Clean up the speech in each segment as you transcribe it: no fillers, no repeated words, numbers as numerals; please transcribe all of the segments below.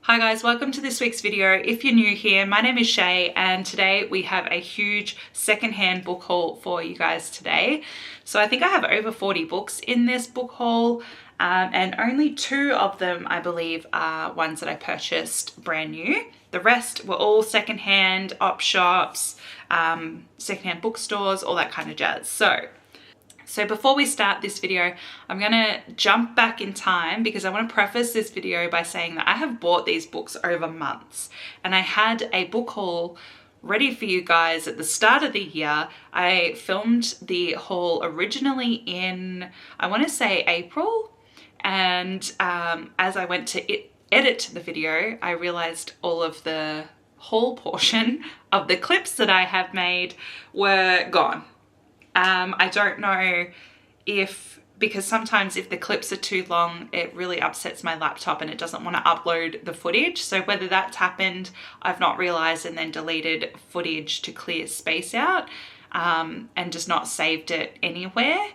Hi guys, welcome to this week's video. If you're new here, my name is Shay and today we have a huge secondhand book haul for you guys today. So I think I have over 40 books in this book haul and only 2 of them I believe are ones that I purchased brand new. The rest were all secondhand, op shops, secondhand bookstores, all that kind of jazz. So before we start this video, I'm gonna jump back in time because I want to preface this video by saying that I have bought these books over months and I had a book haul ready for you guys at the start of the year. I filmed the haul originally in, I want to say April, and as I went to edit the video, I realized all of the haul portion of the clips that I have made were gone. I don't know because sometimes if the clips are too long, it really upsets my laptop and it doesn't want to upload the footage. So whether that's happened, I've not realized and then deleted footage to clear space out and just not saved it anywhere.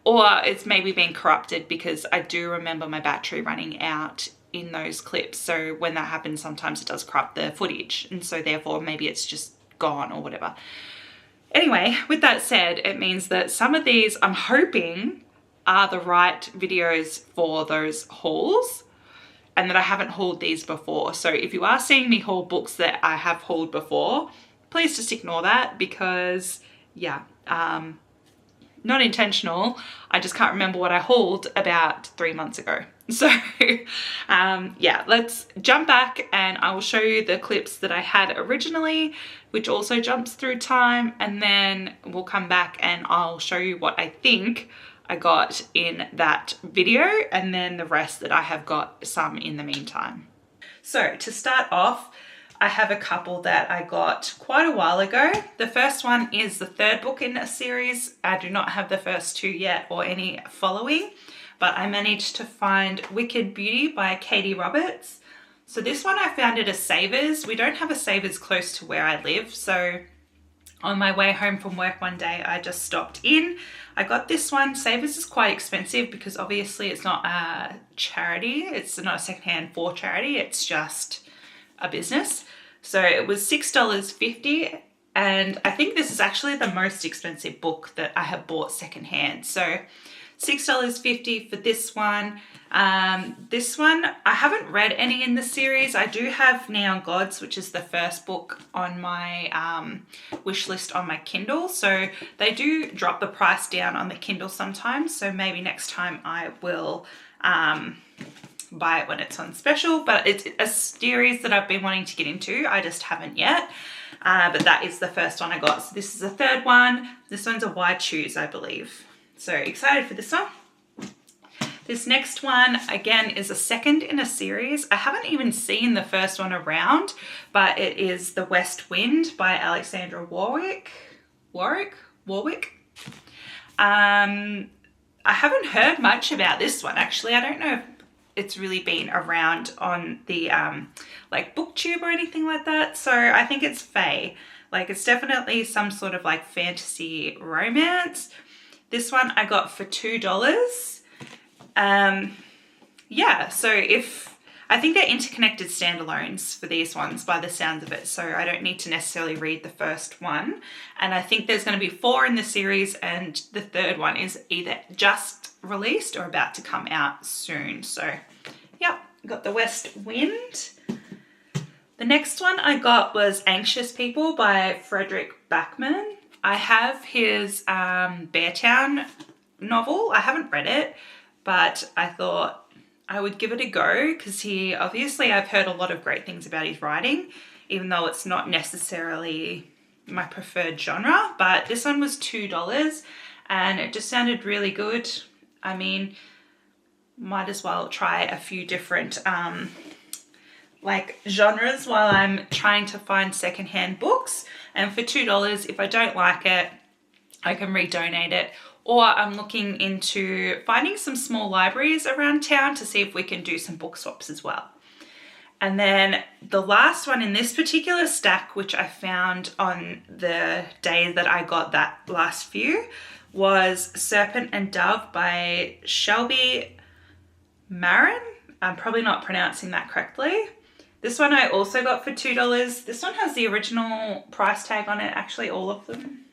Or it's maybe been corrupted because I do remember my battery running out in those clips. So when that happens, sometimes it does corrupt the footage. And so therefore maybe it's just gone or whatever. Anyway, with that said, it means that some of these I'm hoping are the right videos for those hauls and that I haven't hauled these before. So if you are seeing me haul books that I have hauled before, please just ignore that because yeah, not intentional. I just can't remember what I hauled about 3 months ago. So yeah, let's jump back and I will show you the clips that I had originally, which also jumps through time, and then we'll come back and I'll show you what I think I got in that video and then the rest that I have got some in the meantime. So to start off, I have a couple that I got quite a while ago. The first one is the 3rd book in a series. I do not have the first 2 yet or any following, but I managed to find Wicked Beauty by Katie Roberts. So this one I found at a Savers. We don't have a Savers close to where I live. So on my way home from work one day, I just stopped in. I got this one. Savers is quite expensive because obviously it's not a charity. It's not a secondhand for charity. It's just a business. So it was $6.50. And I think this is actually the most expensive book that I have bought secondhand. So $6.50 for this one. This one, I haven't read any in the series. I do have Neon Gods, which is the first book on my wish list on my Kindle. So they do drop the price down on the Kindle sometimes. So maybe next time I will buy it when it's on special. But it's a series that I've been wanting to get into. I just haven't yet. But that is the first one I got. So this is the 3rd one. This one's a Why Choose, I believe. So excited for this one. This next one, again, is a 2nd in a series. I haven't even seen the first one around, but it is The West Wind by Alexandra Warwick. I haven't heard much about this one, actually. I don't know if it's really been around on the like BookTube or anything like that. So I think it's fae. Like it's definitely some sort of like fantasy romance. This one I got for $2. Yeah, so I think they're interconnected standalones for these ones by the sounds of it. So I don't need to necessarily read the first one. And I think there's going to be 4 in the series and the 3rd one is either just released or about to come out soon. So yeah, got The West Wind. The next one I got was Anxious People by Frederick Backman. I have his Beartown novel. I haven't read it, but I thought I would give it a go because I've heard a lot of great things about his writing, even though it's not necessarily my preferred genre. But this one was $2 and it just sounded really good. I mean, might as well try a few different like genres while I'm trying to find secondhand books. And for $2, if I don't like it, I can redonate it. Or I'm looking into finding some small libraries around town to see if we can do some book swaps as well. And then the last one in this particular stack, which I found on the day that I got that last few, was Serpent and Dove by Shelby Marin. I'm probably not pronouncing that correctly. This one I also got for $2. This one has the original price tag on it. Actually, all of them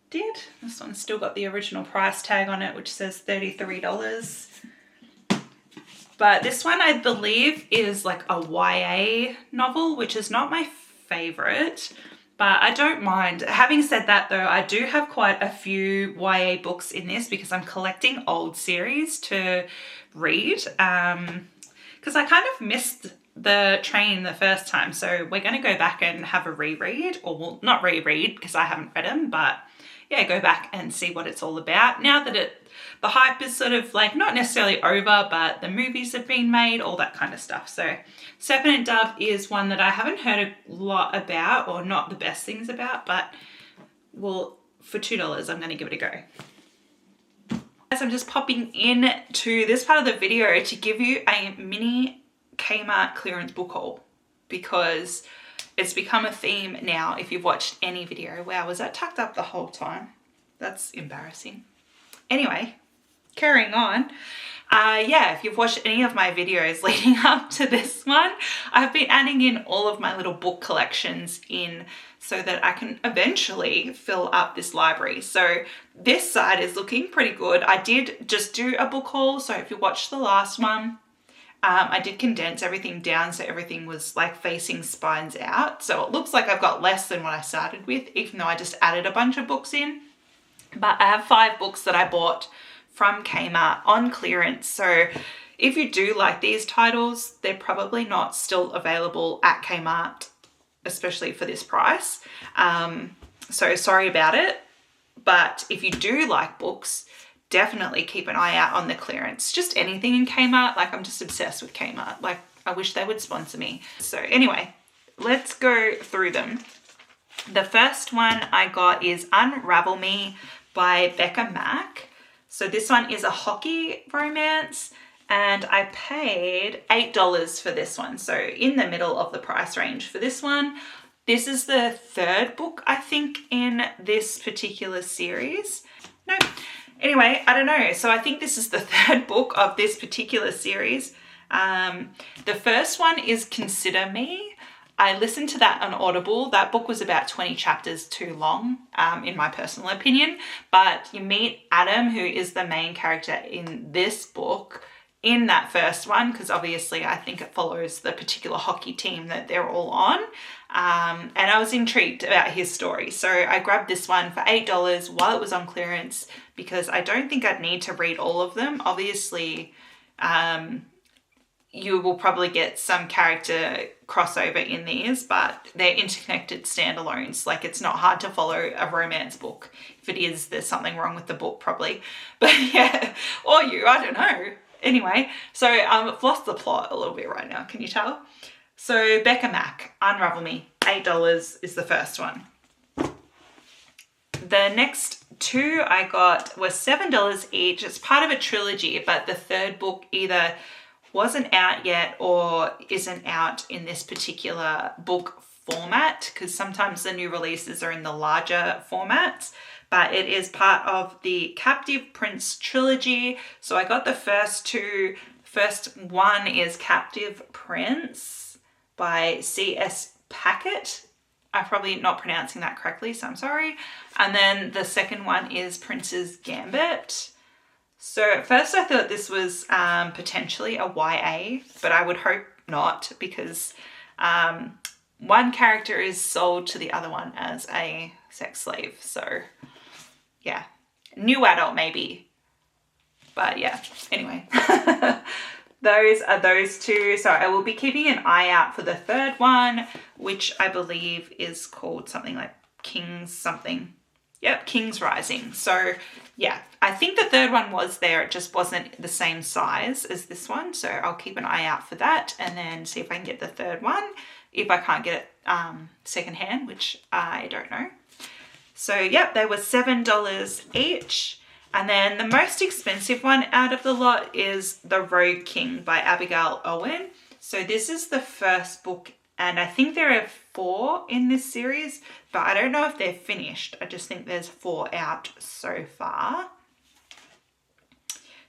did. This one's still got the original price tag on it, which says $33. But this one, I believe, is like a YA novel, which is not my favorite, but I don't mind. Having said that, though, I do have quite a few YA books in this because I'm collecting old series to read, because I kind of missed the train the first time. So we're going to go back and have a reread, or well, not reread because I haven't read them, but yeah, go back and see what it's all about now that the hype is sort of like not necessarily over, but the movies have been made, all that kind of stuff. So Serpent and Dove is one that I haven't heard a lot about, or not the best things about, but well, for $2, I'm going to give it a go. Guys, I'm just popping in to this part of the video to give you a mini Kmart clearance book haul, because it's become a theme now if you've watched any video. Wow, was that tucked up the whole time? That's embarrassing. Anyway, carrying on. Yeah, if you've watched any of my videos leading up to this one, I've been adding in all of my little book collections in so that I can eventually fill up this library. So this side is looking pretty good. I did just do a book haul, so if you watched the last one, I did condense everything down so everything was like facing spines out. So it looks like I've got less than what I started with, even though I just added a bunch of books in. But I have 5 books that I bought from Kmart on clearance. So if you do like these titles, they're probably not still available at Kmart, especially for this price. So sorry about it. But if you do like books, definitely keep an eye out on the clearance. Just anything in Kmart. Like, I'm just obsessed with Kmart. Like, I wish they would sponsor me. So anyway, let's go through them. The first one I got is Unravel Me by Becca Mack. So this one is a hockey romance, and I paid $8 for this one. So in the middle of the price range for this one. This is the 3rd book, I think, in this particular series. No. Anyway, I don't know. So I think this is the 3rd book of this particular series. The first one is Consider Me. I listened to that on Audible. That book was about 20 chapters too long, in my personal opinion. But you meet Adam, who is the main character in this book, in that first one, because obviously I think it follows the particular hockey team that they're all on. And I was intrigued about his story. So I grabbed this one for $8 while it was on clearance, because I don't think I'd need to read all of them. Obviously, you will probably get some character crossover in these, but they're interconnected standalones. Like, it's not hard to follow a romance book. If it is, there's something wrong with the book probably. But yeah, or you, I don't know. Anyway, so I've lost the plot a little bit right now. Can you tell? So Becca Mack, Unravel Me, $8 is the first one. The next 2 I got were $7 each. It's part of a trilogy, but the 3rd book either wasn't out yet or isn't out in this particular book format, because sometimes the new releases are in the larger formats. But it is part of the Captive Prince trilogy. So I got the first 2. First one is Captive Prince by C.S. Packet. I'm probably not pronouncing that correctly, so I'm sorry. And then the second one is Prince's Gambit. So at first I thought this was potentially a YA, but I would hope not, because one character is sold to the other one as a sex slave. So yeah, new adult maybe, but yeah, anyway. Those are those 2. So I will be keeping an eye out for the 3rd one, which I believe is called something like King's something. Yep, King's Rising. So yeah, I think the 3rd one was there. It just wasn't the same size as this one. So I'll keep an eye out for that and then see if I can get the 3rd one. If I can't get it secondhand, which I don't know. So yep, they were $7 each. And then the most expensive one out of the lot is The Rogue King by Abigail Owen. So this is the first book, and I think there are 4 in this series, but I don't know if they're finished. I just think there's 4 out so far.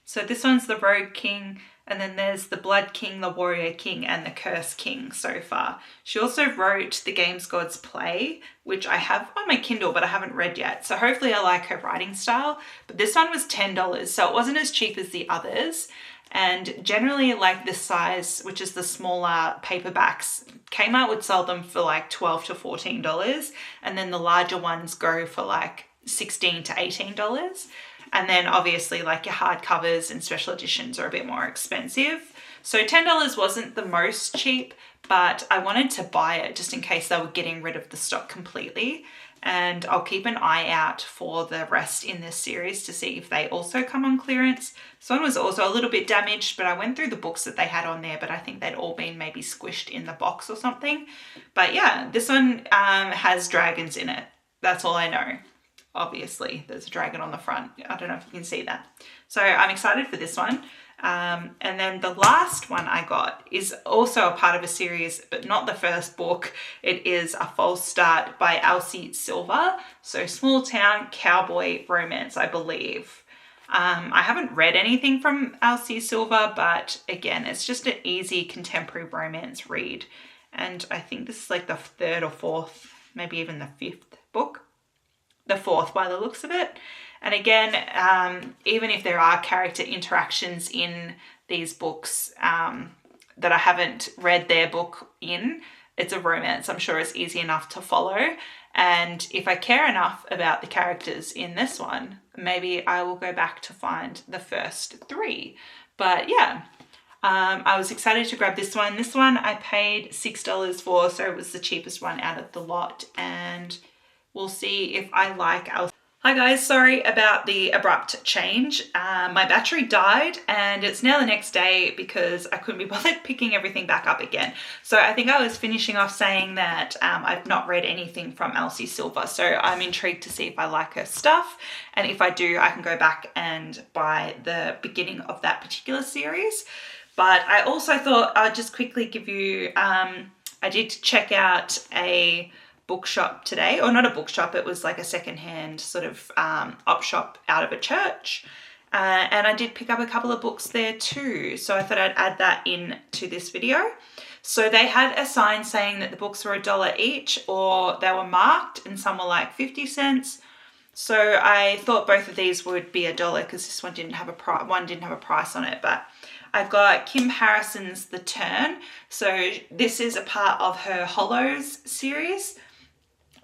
So this one's The Rogue King. And then there's the Blood King, the Warrior King, and the Curse King so far. She also wrote the Games Gods play, which I have on my Kindle, but I haven't read yet. So hopefully I like her writing style. But this one was $10, so it wasn't as cheap as the others. And generally, like this size, which is the smaller paperbacks, Kmart would sell them for like $12 to $14. And then the larger ones go for like $16 to $18. And then obviously like your hardcovers and special editions are a bit more expensive. So $10 wasn't the most cheap, but I wanted to buy it just in case they were getting rid of the stock completely. And I'll keep an eye out for the rest in this series to see if they also come on clearance. This one was also a little bit damaged, but I went through the books that they had on there, but I think they'd all been maybe squished in the box or something. But yeah, this one has dragons in it. That's all I know. Obviously, there's a dragon on the front. I don't know if you can see that. So I'm excited for this one. And then the last one I got is also a part of a series, but not the first book. It is A False Start by Elsie Silver. So Small Town Cowboy Romance, I believe. I haven't read anything from Elsie Silver, but again, it's just an easy contemporary romance read. And I think this is like the third or fourth, maybe even the fifth book. The fourth by the looks of it. And again, even if there are character interactions in these books that I haven't read their book in, it's a romance. I'm sure it's easy enough to follow. And if I care enough about the characters in this one, maybe I will go back to find the first three. But yeah, I was excited to grab this one. This one I paid $6 for, so it was the cheapest one out of the lot. And we'll see if I like our... Hi guys, sorry about the abrupt change. My battery died and it's now the next day because I couldn't be bothered picking everything back up again. So I think I was finishing off saying that I've not read anything from Elsie Silver. So I'm intrigued to see if I like her stuff. And if I do, I can go back and buy the beginning of that particular series. But I also thought I'd just quickly give you, I did check out a bookshop today, or not a bookshop, it was like a secondhand sort of op shop out of a church, and I did pick up a couple of books there too, so I thought I'd add that in to this video. So they had a sign saying that the books were $1 each, or they were marked, and some were like 50 cents. So I thought both of these would be $1 because this one didn't have a price. One didn't have a price on it, but I've got Kim Harrison's The Turn. So this is a part of her Hollows series.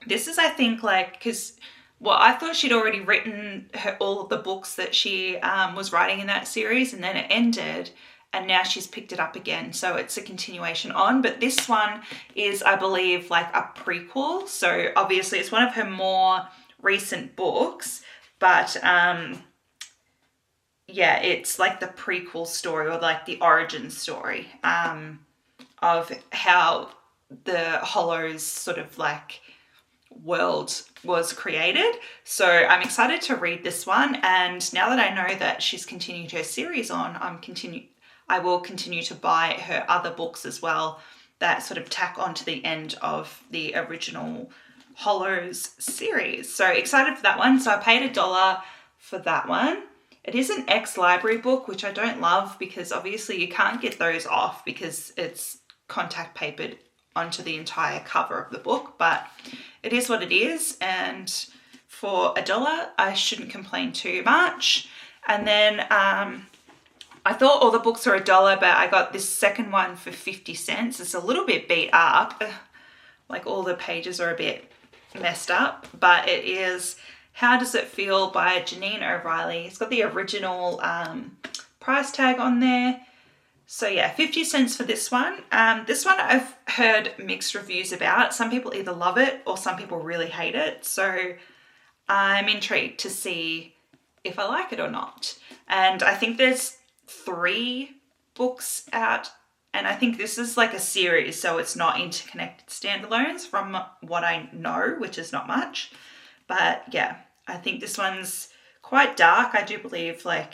This is, I think, like, because, well, I thought she'd already written all of the books that she was writing in that series, and then it ended, and now she's picked it up again. So it's a continuation on. But this one is, I believe, like a prequel. So obviously it's one of her more recent books, but yeah, it's like the prequel story, or like the origin story of how the Hollows sort of like world was created. So I'm excited to read this one, and now that I know that she's continued her series on, I will continue to buy her other books as well that sort of tack on to the end of the original Hollows series. So excited for that one. So I paid $1 for that one. It is an ex-library book, which I don't love because obviously you can't get those off because it's contact papered onto the entire cover of the book, but it is what it is, and for $1 I shouldn't complain too much. And then I thought all the books were $1, but I got this second one for 50 cents. It's a little bit beat up, like all the pages are a bit messed up, but it is How Does It Feel by Janine O'Reilly. It's got the original price tag on there. So yeah, 50 cents for this one. This one I've heard mixed reviews about. Some people either love it or some people really hate it. So I'm intrigued to see if I like it or not. And I think there's 3 books out, and I think this is like a series, so it's not interconnected standalones from what I know, which is not much. But yeah, I think this one's quite dark. I do believe like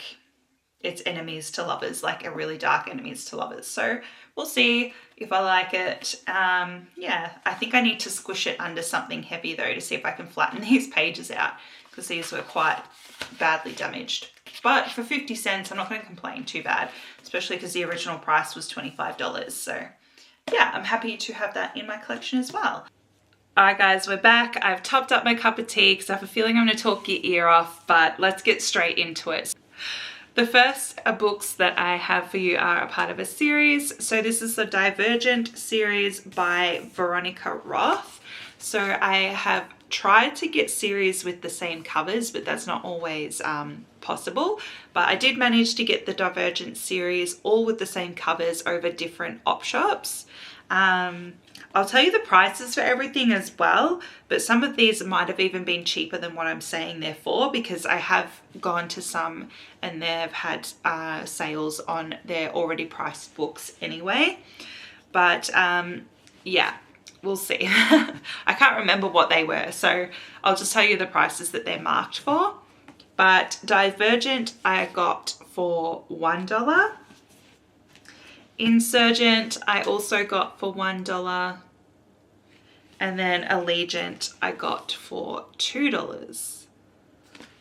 it's enemies to lovers, like a really dark enemies to lovers. So we'll see if I like it. Yeah, I think I need to squish it under something heavy though to see if I can flatten these pages out, because these were quite badly damaged. But for 50 cents, I'm not going to complain too bad, especially because the original price was $25. So yeah, I'm happy to have that in my collection as well. Alright guys, we're back. I've topped up my cup of tea because I have a feeling I'm going to talk your ear off, but let's get straight into it. The first books that I have for you are a part of a series. So this is the Divergent series by Veronica Roth. So I have tried to get series with the same covers, but that's not always possible. But I did manage to get the Divergent series all with the same covers over different op shops. I'll tell you the prices for everything as well, but some of these might have even been cheaper than what I'm saying they're for, because I have gone to some and they've had sales on their already priced books anyway. But yeah, we'll see. I can't remember what they were, so I'll just tell you the prices that they're marked for. But Divergent I got for $1. Insurgent I also got for $1. And then Allegiant I got for $2.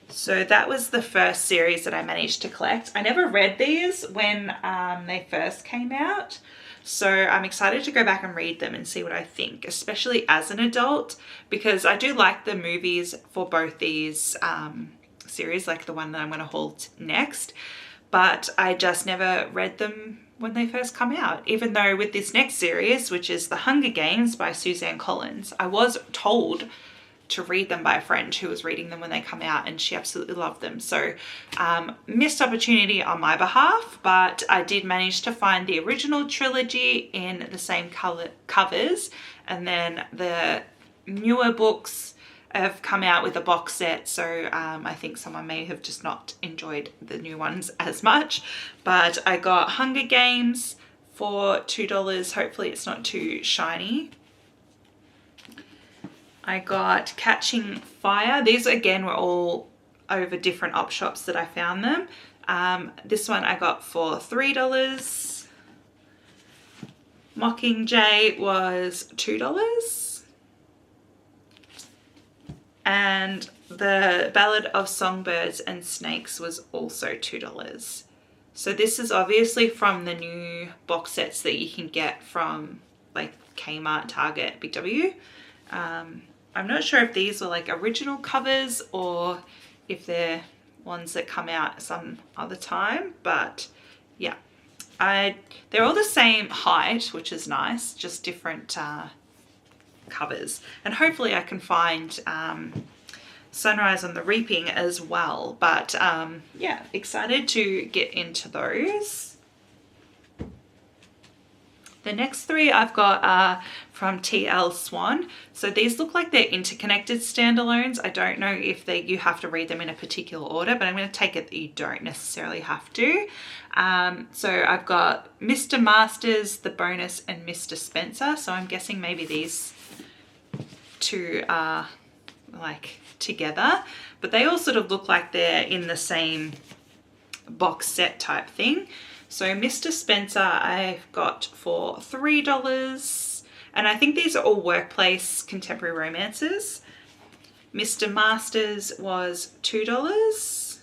So that was the first series that I managed to collect. I never read these when they first came out. So I'm excited to go back and read them and see what I think, especially as an adult, because I do like the movies for both these series, like the one that I'm going to haul next. But I just never read them when they first come out, even though with this next series, which is The Hunger Games by Suzanne Collins, I was told to read them by a friend who was reading them when they come out, and she absolutely loved them. So missed opportunity on my behalf, but I did manage to find the original trilogy in the same covers, and then the newer books have come out with a box set, so I think someone may have just not enjoyed the new ones as much. But I got Hunger Games for $2. Hopefully it's not too shiny. I got Catching Fire. These again were all over different op shops that I found them. This one I got for $3. Mockingjay was $2. And the Ballad of Songbirds and Snakes was also $2. So this is obviously from the new box sets that you can get from like Kmart, Target, Big W. I'm not sure if these were like original covers or if they're ones that come out some other time, but yeah, they're all the same height, which is nice, just different covers. And hopefully I can find Sunrise on the Reaping as well, but yeah, excited to get into those. The next three I've got are from TL Swan. So these look like they're interconnected standalones. I don't know if you have to read them in a particular order, but I'm going to take it that you don't necessarily have to. So I've got Mr. Masters, The Bonus, and Mr. Spencer. So I'm guessing maybe these two are like together, but they all sort of look like they're in the same box set type thing. So Mr. Spencer I've got for $3, and I think these are all workplace contemporary romances. Mr. Masters was $2,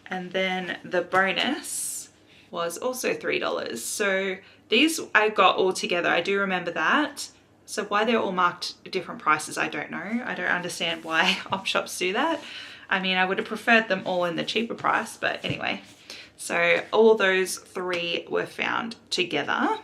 and then The Bonus was also $3. So these I got all together. I do remember that. So why they're all marked different prices, I don't know. I don't understand why op shops do that. I mean, I would have preferred them all in the cheaper price, but anyway. So all those three were found together.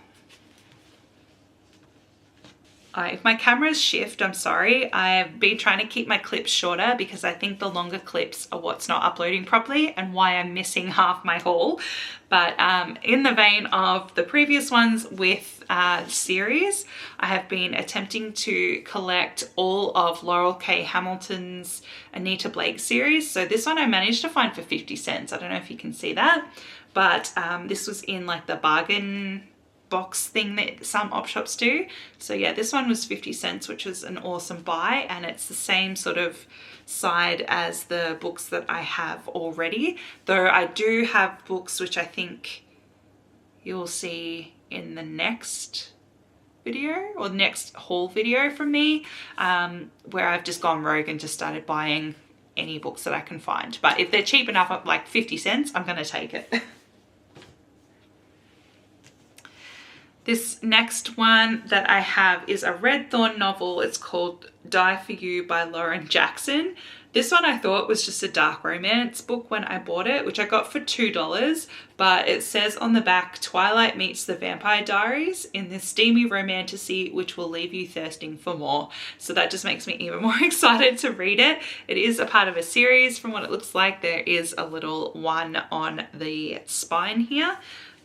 If my cameras shift, I'm sorry. I've been trying to keep my clips shorter because I think the longer clips are what's not uploading properly and why I'm missing half my haul. But in the vein of the previous ones with series, I have been attempting to collect all of Laurel K. Hamilton's Anita Blake series. So this one I managed to find for 50 cents. I don't know if you can see that, but this was in like the bargain box thing that some op shops do. So yeah, this one was 50 cents, which was an awesome buy, and it's the same sort of side as the books that I have already, though I do have books which I think you'll see in the next video or next haul video from me, where I've just gone rogue and just started buying any books that I can find. But if they're cheap enough at like 50 cents, I'm going to take it. This next one that I have is a Red Thorn novel. It's called Die For You by Lauren Jackson. This one I thought was just a dark romance book when I bought it, which I got for $2, but it says on the back, Twilight meets the Vampire Diaries in this steamy romantasy which will leave you thirsting for more. So that just makes me even more excited to read it. It is a part of a series from what it looks like. There is a little one on the spine here.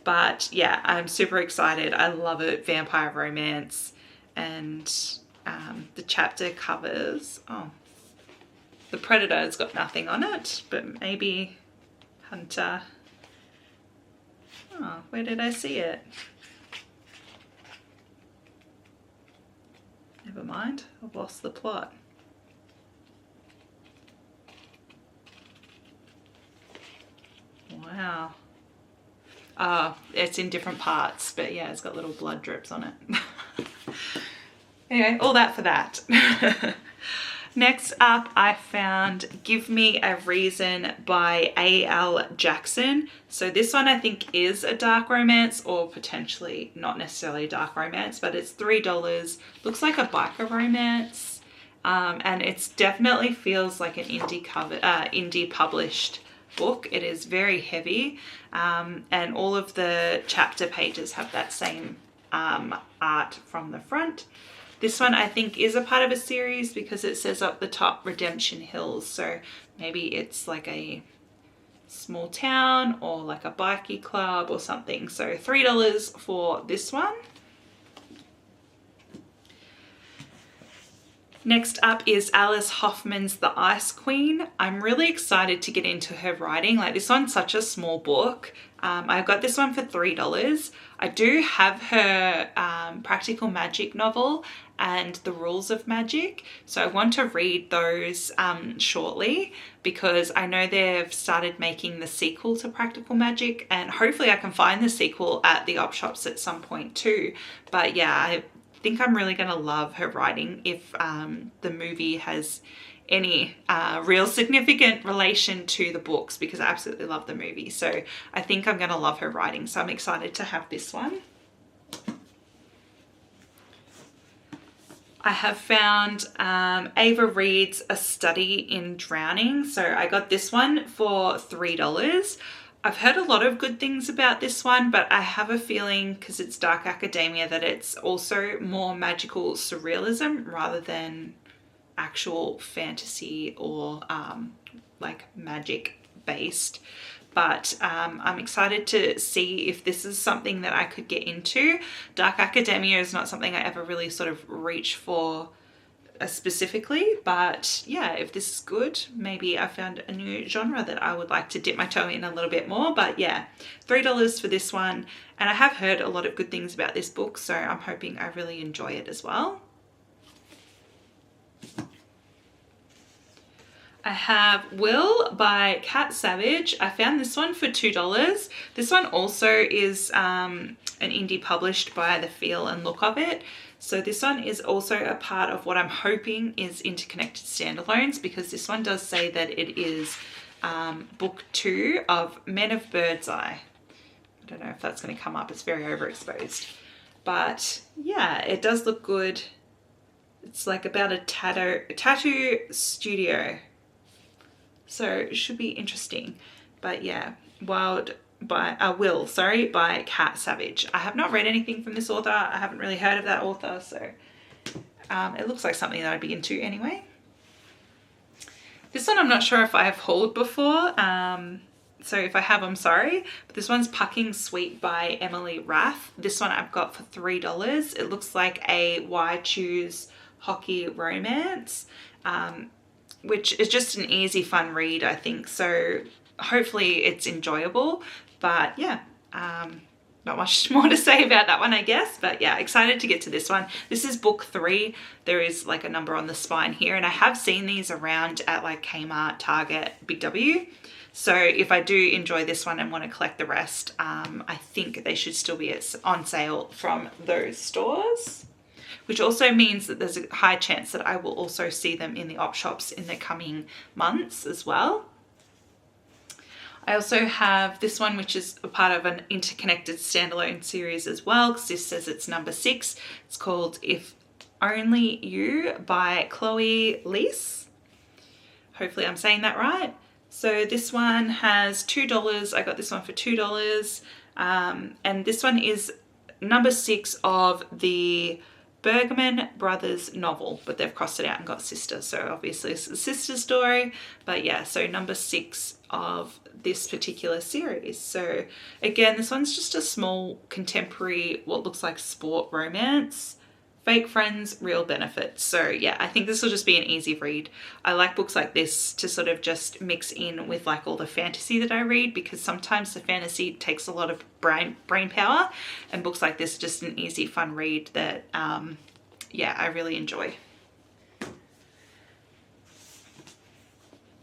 But yeah, I'm super excited. I love it, vampire romance. And the chapter covers, oh, the Predator has got nothing on it, but maybe Hunter. Oh, where did I see it? Never mind, I've lost the plot. Wow. It's in different parts, but yeah, it's got little blood drips on it. Anyway, all that for that. Next up, I found Give Me a Reason by A.L. Jackson. So this one I think is a dark romance, or potentially not necessarily a dark romance, but it's $3. Looks like a biker romance. And it definitely feels like an indie published book. It is very heavy, and all of the chapter pages have that same art from the front. This one I think is a part of a series because it says up the top Redemption Hills, so maybe it's like a small town or like a bikie club or something. So $3 for this one. Next up is Alice Hoffman's The Ice Queen. I'm really excited to get into her writing. Like, this one's such a small book. I got this one for $3. I do have her Practical Magic novel and The Rules of Magic. So I want to read those shortly because I know they've started making the sequel to Practical Magic, and hopefully I can find the sequel at the op shops at some point too. But yeah, I think I'm really going to love her writing if the movie has any real significant relation to the books, because I absolutely love the movie. So I think I'm going to love her writing. So I'm excited to have this one. I have found Ava Reid's A Study in Drowning. So I got this one for $3. I've heard a lot of good things about this one, but I have a feeling, because it's dark academia, that it's also more magical surrealism rather than actual fantasy or like magic based. But I'm excited to see if this is something that I could get into. Dark academia is not something I ever really sort of reach for specifically, but yeah, if this is good, maybe I found a new genre that I would like to dip my toe in a little bit more. But yeah, $3 for this one, and I have heard a lot of good things about this book, so I'm hoping I really enjoy it as well. I have Will by Kat Savage. I found this one for $2. This one also is an indie published by The Feel and Look of It. So this one is also a part of what I'm hoping is interconnected standalones, because this one does say that it is book 2 of Men of Birdseye. I don't know if that's going to come up. It's very overexposed. But yeah, it does look good. It's like about a tattoo studio. So it should be interesting. But yeah, Will by Kat Savage. I have not read anything from this author. I haven't really heard of that author, so it looks like something that I'd be into anyway. This one I'm not sure if I have hauled before, so if I have, I'm sorry. But this one's Pucking Sweet by Emily Rath. This one I've got for $3. It looks like a Why Choose Hockey romance, which is just an easy, fun read, I think. So hopefully it's enjoyable. But yeah, not much more to say about that one, I guess. But yeah, excited to get to this one. This is book 3. There is like a number on the spine here, and I have seen these around at like Kmart, Target, Big W. So if I do enjoy this one and want to collect the rest, I think they should still be on sale from those stores. which also means that there's a high chance that I will also see them in the op shops in the coming months as well. I also have this one, which is a part of an interconnected standalone series as well, because this says it's number 6. It's called If Only You by Chloe Leese. Hopefully I'm saying that right. So this one has $2. I got this one for $2. And this one is number 6 of the Bergman Brothers novel, but they've crossed it out and got sister, so obviously it's a sister story. But yeah, so number 6 of this particular series. So again, this one's just a small contemporary, what looks like sport romance. Fake friends, real benefits. So yeah, I think this will just be an easy read. I like books like this to sort of just mix in with like all the fantasy that I read, because sometimes the fantasy takes a lot of brain power, and books like this are just an easy, fun read that yeah, I really enjoy.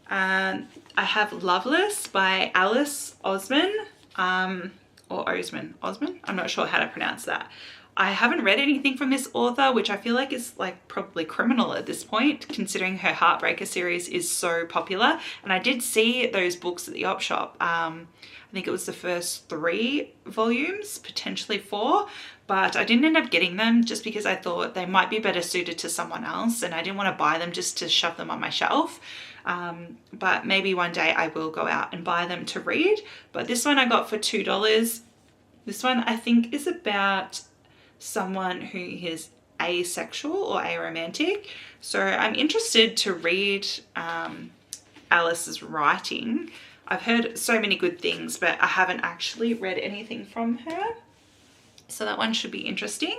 I have Loveless by Alice Osman, or Osman. I'm not sure how to pronounce that. I haven't read anything from this author, which I feel like is like probably criminal at this point, considering her Heartbreaker series is so popular. And I did see those books at the op shop. I think it was the first 3 volumes, potentially 4, but I didn't end up getting them just because I thought they might be better suited to someone else, and I didn't want to buy them just to shove them on my shelf. But maybe one day I will go out and buy them to read. But this one I got for $2. This one I think is about someone who is asexual or aromantic. So I'm interested to read Alice's writing. I've heard so many good things, but I haven't actually read anything from her. So that one should be interesting.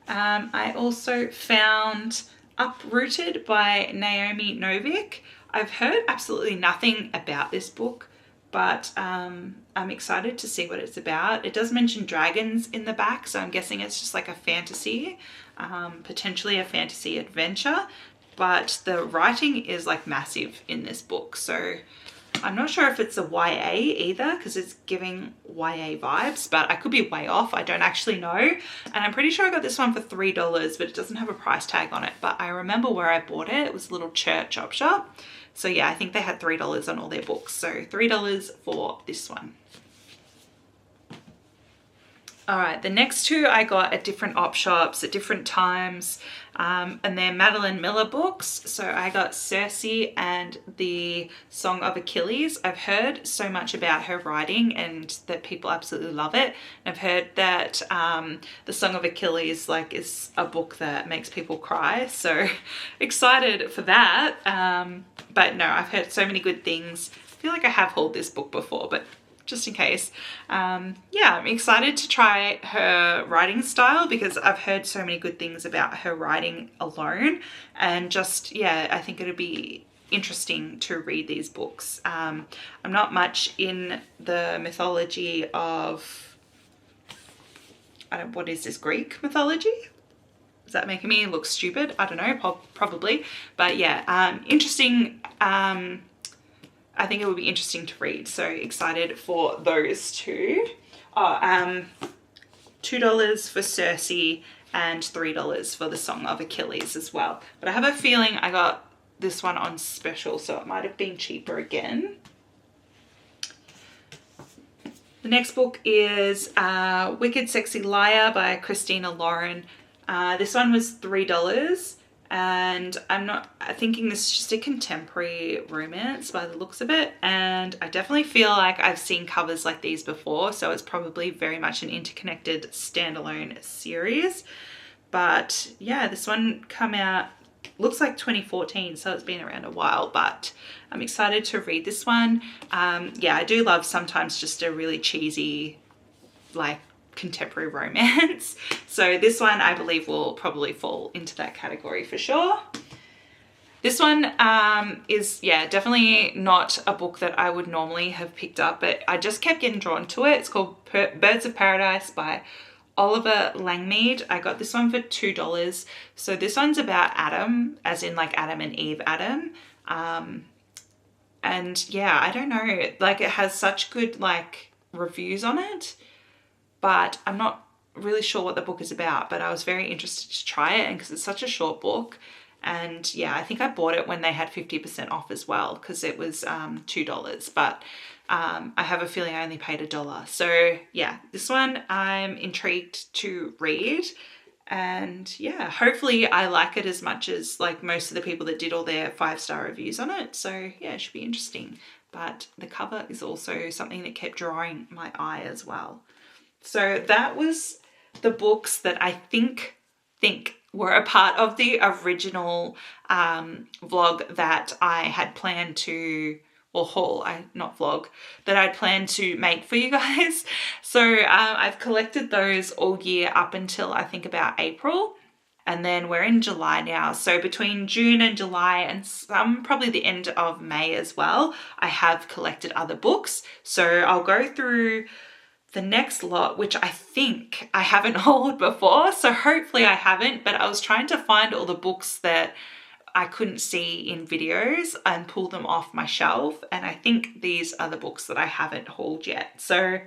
I also found Uprooted by Naomi Novik. I've heard absolutely nothing about this book, but I'm excited to see what it's about. It does mention dragons in the back, so I'm guessing it's just like a fantasy, potentially a fantasy adventure, but the writing is like massive in this book. So I'm not sure if it's a YA either, because it's giving YA vibes, but I could be way off. I don't actually know. And I'm pretty sure I got this one for $3, but it doesn't have a price tag on it. But I remember where I bought it. It was a little church op shop. So yeah, I think they had $3 on all their books. So $3 for this one. All right, the next 2 I got at different op shops at different times, and they're Madeline Miller books. So I got Circe and the Song of Achilles. I've heard so much about her writing and that people absolutely love it. And I've heard that the Song of Achilles like is a book that makes people cry. So excited for that. But no, I've heard so many good things. I feel like I have hauled this book before, but just in case. Yeah, I'm excited to try her writing style, because I've heard so many good things about her writing alone, and just, yeah, I think it'll be interesting to read these books. I'm not much in the mythology of, what is this, Greek mythology? Is that making me look stupid? I don't know, probably. But yeah, interesting. I think it would be interesting to read. So excited for those 2. $2 for Circe and $3 for the Song of Achilles as well. But I have a feeling I got this one on special, so it might have been cheaper again. The next book is Wicked Sexy Liar by Christina Lauren. This one was $3. And I'm thinking this is just a contemporary romance by the looks of it. And I definitely feel like I've seen covers like these before. So it's probably very much an interconnected standalone series. But yeah, this one come out, looks like 2014. So it's been around a while, but I'm excited to read this one. Yeah, I do love sometimes just a really cheesy, like, contemporary romance. So this one I believe will probably fall into that category for sure. This one is, yeah, definitely not a book that I would normally have picked up, but I just kept getting drawn to it. It's called Birds of Paradise by Oliver Langmead. I got this one for $2. So this one's about Adam, as in like Adam and Eve Adam. And yeah, I don't know, like it has such good like reviews on it, but I'm not really sure what the book is about, but I was very interested to try it, and because it's such a short book. And yeah, I think I bought it when they had 50% off as well, because it was $2, but I have a feeling I only paid $1. So yeah, this one I'm intrigued to read. And yeah, hopefully I like it as much as like most of the people that did all their 5-star reviews on it. So yeah, it should be interesting. But the cover is also something that kept drawing my eye as well. So that was the books that I think were a part of the original vlog that I had planned to, or haul, not vlog, that I'd planned to make for you guys. So I've collected those all year up until I think about April. And then we're in July now. So between June and July, and some probably the end of May as well, I have collected other books. So I'll go through the next lot, which I think I haven't hauled before. So hopefully I haven't, but I was trying to find all the books that I couldn't see in videos and pull them off my shelf. And I think these are the books that I haven't hauled yet. So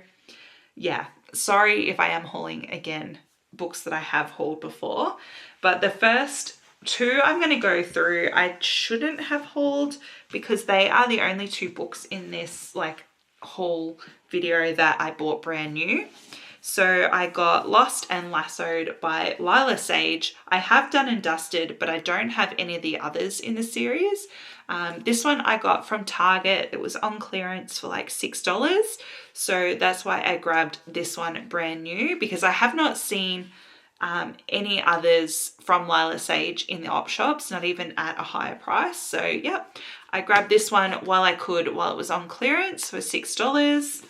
yeah, sorry if I am hauling again books that I have hauled before. But the first two I'm going to go through, I shouldn't have hauled because they are the only two books in this like haul video that I bought brand new. So I got Lost and Lassoed by Lila Sage. I have done and dusted, but I don't have any of the others in the series. This one I got from Target. It was on clearance for like $6. So that's why I grabbed this one brand new, because I have not seen any others from Lila Sage in the op shops, not even at a higher price. So yep, I grabbed this one while I could, while it was on clearance for $6.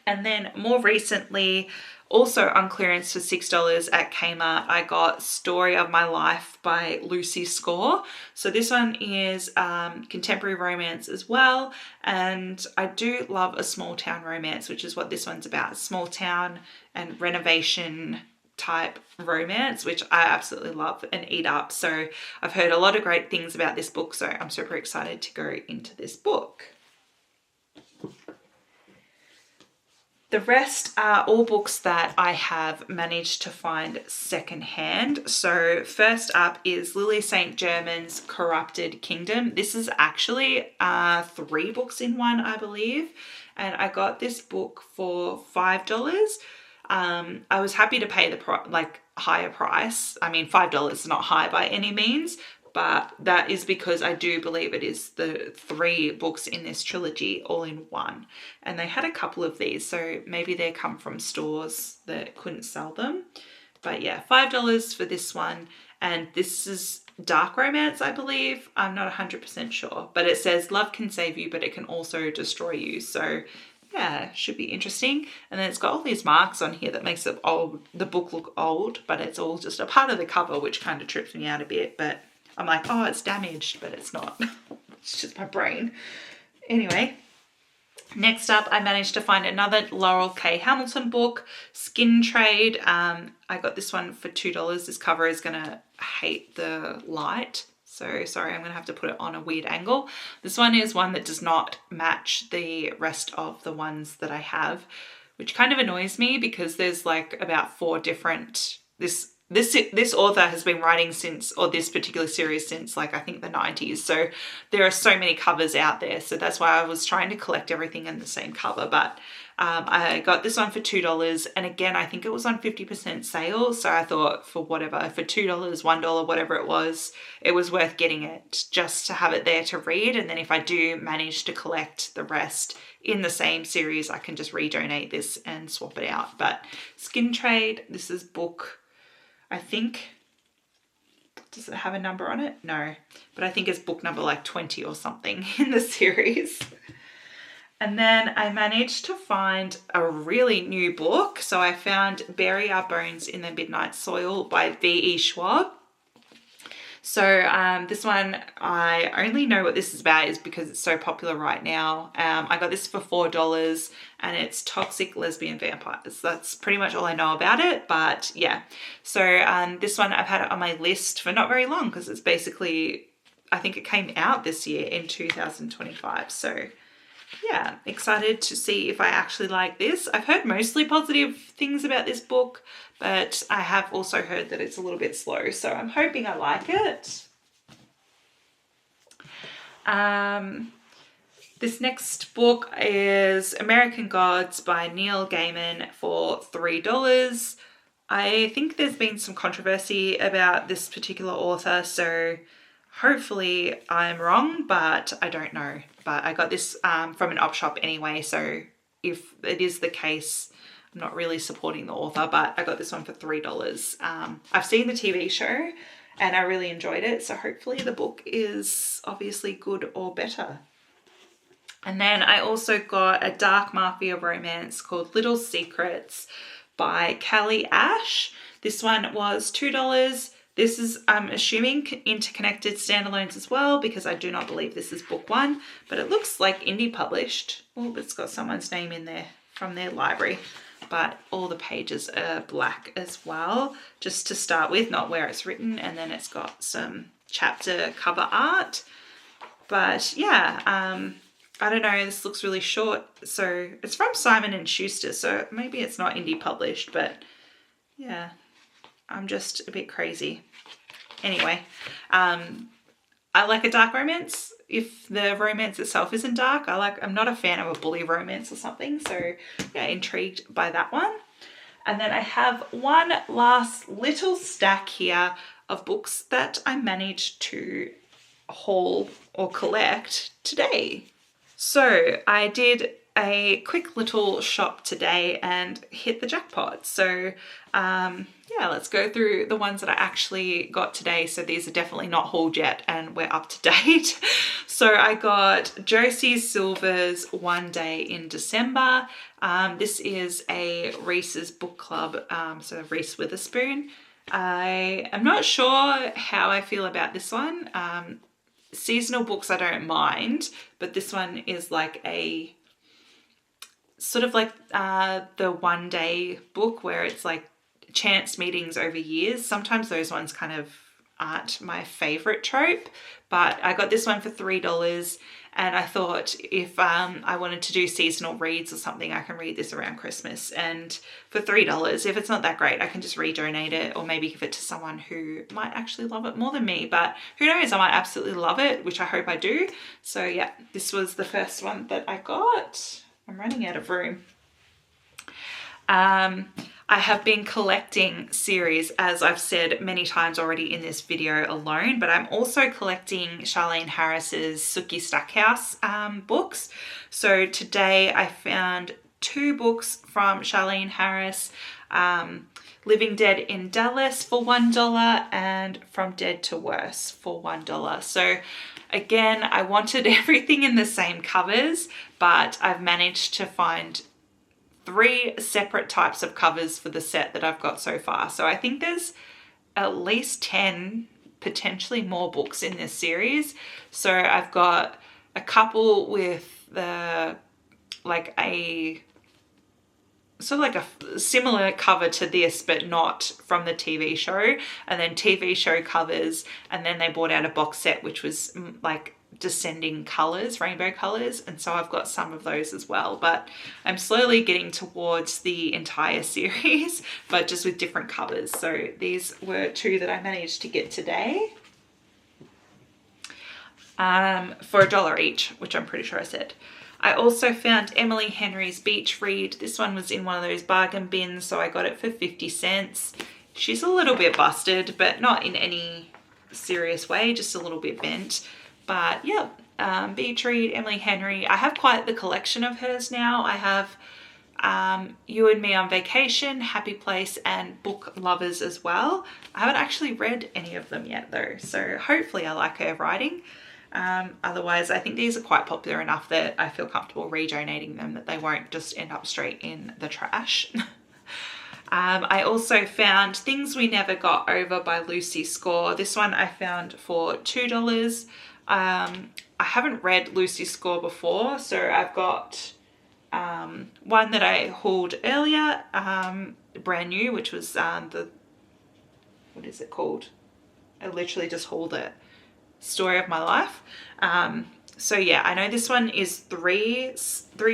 And then more recently, also on clearance for $6 at Kmart, I got Story of My Life by Lucy Score. So this one is contemporary romance as well. And I do love a small town romance, which is what this one's about. Small town and renovation type romance, which I absolutely love and eat up. So I've heard a lot of great things about this book. So I'm super excited to go into this book. The rest are all books that I have managed to find secondhand. So first up is Lily St. Germain's Corrupted Kingdom. This is actually 3 books in one, I believe. And I got this book for $5. I was happy to pay the higher price. I mean, $5 is not high by any means, but that is because I do believe it is the 3 books in this trilogy all in one. And they had a couple of these, so maybe they come from stores that couldn't sell them. But yeah, $5 for this one. And this is dark romance, I believe. I'm not 100% sure, but it says love can save you, but it can also destroy you. So yeah, should be interesting. And then it's got all these marks on here that makes the book look old, but it's all just a part of the cover, which kind of trips me out a bit. But I'm like, oh, it's damaged, but it's not. It's just my brain. Anyway, next up, I managed to find another Laurel K. Hamilton book, Skin Trade. I got this one for $2. This cover is going to hate the light. So sorry, I'm going to have to put it on a weird angle. This one is one that does not match the rest of the ones that I have, which kind of annoys me because there's like about 4 different, this author has been writing since, or this particular series since like I think the 90s. So there are so many covers out there. So that's why I was trying to collect everything in the same cover. But I got this one for $2. And again, I think it was on 50% sale. So I thought for $2, $1, whatever it was worth getting it just to have it there to read. And then if I do manage to collect the rest in the same series, I can just redonate this and swap it out. But Skin Trade, this is book, I think, does it have a number on it? No, but I think it's book number like 20 or something in the series. And then I managed to find a really new book. So I found Bury Our Bones in the Midnight Soil by V.E. Schwab. So this one, I only know what this is about is because it's so popular right now. I got this for $4 and it's toxic lesbian vampires. That's pretty much all I know about it, but yeah. So this one I've had it on my list for not very long because it's basically, I think it came out this year in 2025. So yeah, excited to see if I actually like this. I've heard mostly positive things about this book, but I have also heard that it's a little bit slow, so I'm hoping I like it. This next book is American Gods by Neil Gaiman for $3. I think there's been some controversy about this particular author, so hopefully I'm wrong, but I don't know. But I got this from an op shop anyway, so if it is the case, I'm not really supporting the author, but I got this one for $3. I've seen the TV show and I really enjoyed it, so hopefully the book is obviously good or better. And then I also got a dark mafia romance called Little Secrets by Callie Ash. This one was $2. This is, I'm assuming, interconnected standalones as well, because I do not believe this is book one, but it looks like indie published. Oh, it's got someone's name in there from their library, but all the pages are black as well, just to start with, not where it's written, and then it's got some chapter cover art. But yeah, I don't know, this looks really short. So it's from Simon & Schuster, so maybe it's not indie published, but yeah, I'm just a bit crazy. Anyway, I like a dark romance. If the romance itself isn't dark, I'm not a fan of a bully romance or something. So yeah, intrigued by that one. And then I have one last little stack here of books that I managed to haul or collect today. So I did a quick little shop today and hit the jackpot. So yeah, let's go through the ones that I actually got today. So these are definitely not hauled yet and we're up to date. So I got Josie Silver's One Day in December. This is a Reese's book club, so Reese Witherspoon. I am not sure how I feel about this one. Seasonal books I don't mind, but this one is like a sort of like the one day book where it's like chance meetings over years. Sometimes those ones kind of aren't my favorite trope, but I got this one for $3 and I thought if I wanted to do seasonal reads or something, I can read this around Christmas, and for $3, if it's not that great, I can just redonate it or maybe give it to someone who might actually love it more than me, but who knows, I might absolutely love it, which I hope I do. So yeah, this was the first one that I got. I'm running out of room. I have been collecting series, as I've said many times already in this video alone, but I'm also collecting Charlene Harris's Sookie Stackhouse books. So today I found 2 books from Charlene Harris, Living Dead in Dallas for $1 and From Dead to Worse for $1. So again, I wanted everything in the same covers, but I've managed to find 3 separate types of covers for the set that I've got so far. So I think there's at least 10, potentially more books in this series. So I've got a couple with like a sort of like a similar cover to this, but not from the TV show, and then TV show covers, and then they brought out a box set which was like descending colors, rainbow colors, and so I've got some of those as well, but I'm slowly getting towards the entire series, but just with different covers. So these were 2 that I managed to get today for $1 each, which I'm pretty sure I said. I also found Emily Henry's Beach Read. This one was in one of those bargain bins, so I got it for 50 cents. She's a little bit busted, but not in any serious way, just a little bit bent. But yeah, Beach Read, Emily Henry. I have quite the collection of hers now. I have You and Me on Vacation, Happy Place, and Book Lovers as well. I haven't actually read any of them yet though, so hopefully I like her writing. Otherwise, I think these are quite popular enough that I feel comfortable redonating them, that they won't just end up straight in the trash. I also found Things We Never Got Over by Lucy Score. This one I found for $2. I haven't read Lucy Score before, so I've got one that I hauled earlier, brand new, which was what is it called? I literally just hauled it. Story of My Life. So yeah, I know this one is three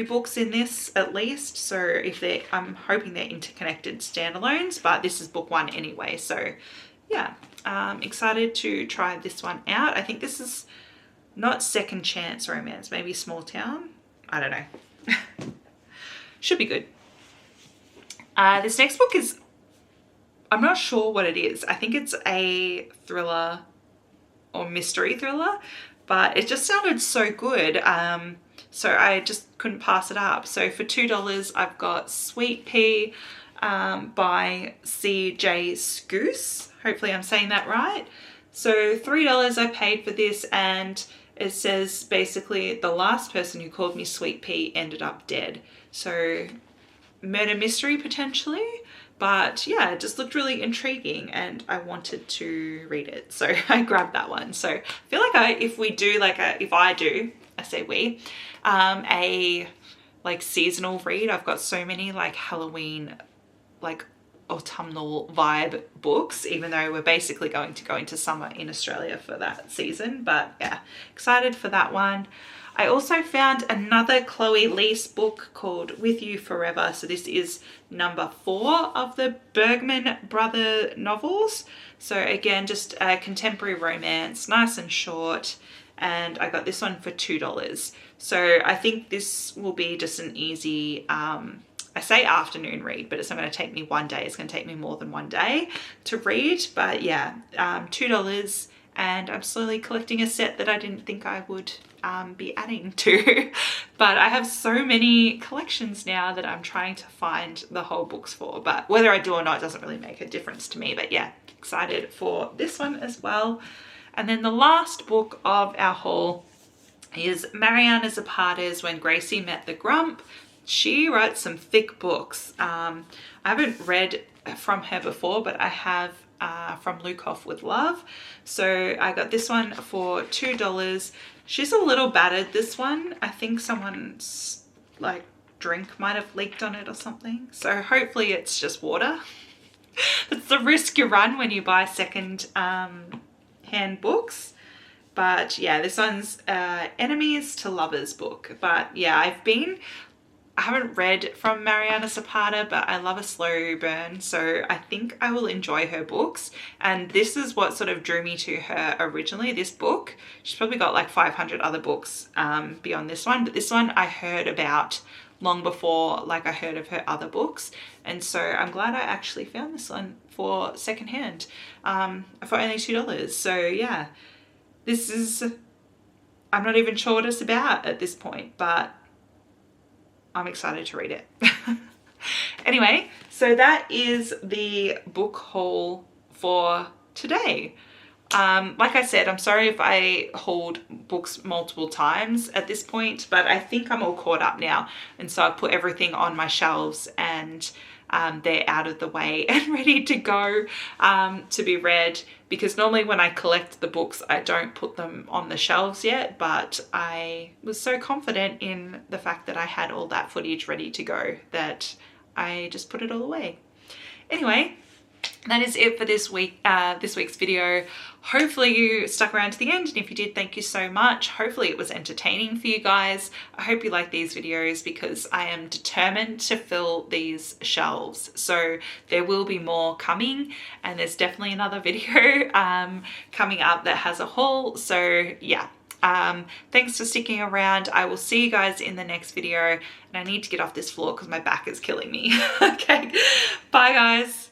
books in this at least. So if I'm hoping they're interconnected standalones, but this is book one anyway. So yeah, excited to try this one out. I think this is not Second Chance Romance, maybe Small Town. I don't know. Should be good. This next book is, I'm not sure what it is. I think it's a thriller or mystery thriller, but it just sounded so good. So I just couldn't pass it up. So for $2, I've got Sweet Pea by C.J. Scoose. Hopefully I'm saying that right. So $3 I paid for this, and it says basically the last person who called me Sweet Pea ended up dead. So murder mystery potentially. But yeah, it just looked really intriguing and I wanted to read it. So I grabbed that one. So I feel like if I do, I say we, a like seasonal read, I've got so many like Halloween, like autumnal vibe books, even though we're basically going to go into summer in Australia for that season. But yeah, excited for that one. I also found another Chloe Lease book called With You Forever. So this is number 4 of the Bergman brother novels. So again, just a contemporary romance, nice and short. And I got this one for $2. So I think this will be just an easy, I say afternoon read, but it's not going to take me one day. It's going to take me more than one day to read. But yeah, $2. And I'm slowly collecting a set that I didn't think I would be adding to. But I have so many collections now that I'm trying to find the whole books for. But whether I do or not doesn't really make a difference to me. But yeah, excited for this one as well. And then the last book of our haul is Mariana Zapata's When Gracie Met the Grump. She writes some thick books. I haven't read from her before, but I have from Luke Off with Love. So I got this one for $2. She's a little battered, this one. I think someone's like drink might have leaked on it or something. So hopefully it's just water. That's the risk you run when you buy second hand books. But yeah, this one's Enemies to Lovers book. But yeah, I haven't read from Mariana Zapata, but I love a slow burn, so I think I will enjoy her books. And this is what sort of drew me to her originally, this book. She's probably got like 500 other books beyond this one, but this one I heard about long before like I heard of her other books. And so I'm glad I actually found this one for secondhand for only $2. So yeah, this is, I'm not even sure what it's about at this point, but I'm excited to read it. Anyway, so that is the book haul for today. Like I said, I'm sorry if I hauled books multiple times at this point, but I think I'm all caught up now. And so I've put everything on my shelves and they're out of the way and ready to go to be read, because normally when I collect the books I don't put them on the shelves yet, but I was so confident in the fact that I had all that footage ready to go that I just put it all away. Anyway, that is it for this week's video. Hopefully you stuck around to the end, and if you did, thank you so much. Hopefully it was entertaining for you guys. I hope you like these videos because I am determined to fill these shelves. So there will be more coming, and there's definitely another video coming up that has a haul. So yeah, thanks for sticking around. I will see you guys in the next video, and I need to get off this floor because my back is killing me. Okay, bye guys.